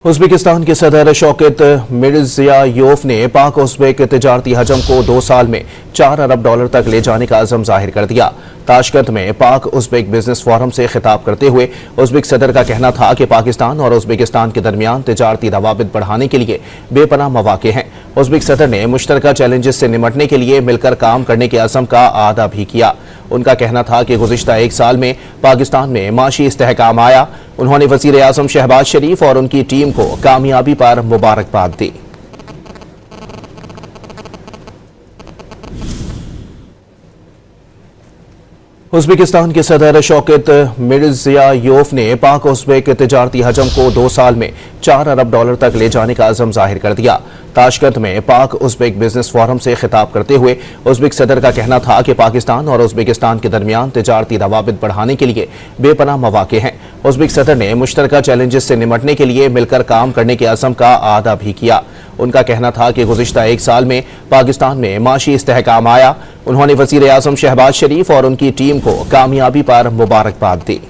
Uzbekistan के सदर Shaukat Mirziyoyev ने पाक उज़्बेक तिजारती हजम को 2 साल में $4 अरब तक ले जाने का अज़म जाहिर कर दिया। ताशकंद में पाक उज़्बेक बिजनेस फोरम से खिताब करते हुए उज़्बेक सदर का कहना था कि पाकिस्तान और उज़्बेकिस्तान के दरमियान तिजारती रवाबित बढ़ाने के लिए बेपनाह मौक़े हैं। उज़्बेक सदर ने मुश्तरका चैलेंजेस से निमटने के लिए मिलकर काम करने के अज़म का आदा भी किया। उनका कहना था कि गुज़िश्ता 1 साल में पाकिस्तान में माशी इस्तेहकाम आया। उन्होंने वज़ीर आज़म शहबाज शरीफ और उनकी टीम को कामयाबी पर मुबारकबाद दी। उज़्बेकिस्तान के सदर शौकत मिर्ज़ियोयेव ने पाक उज़्बेक तिजारती हजम को 2 साल में $4 अरब तक ले जाने का अज़म जाहिर कर दिया। ताशकंद में पाक उज़्बेक बिजनेस फोरम से खिताब करते हुए उज़्बेक सदर का कहना था कि पाकिस्तान और उज़्बेकिस्तान के दरमियान तिजारती रवाबित बढ़ाने के लिए बेपनाह मौक़े हैं। उज़्बेक सदर ने मुश्तरका चैलेंजेस से निमटने के लिए मिलकर काम करने के अज़म का आदा भी किया। उनका कहना था कि गुज़िश्ता 1 साल में पाकिस्तान में माशी इस्तेहकाम आया। उन्होंने वज़ीर आज़म शहबाज शरीफ और उनकी टीम को कामयाबी पर मुबारकबाद दी।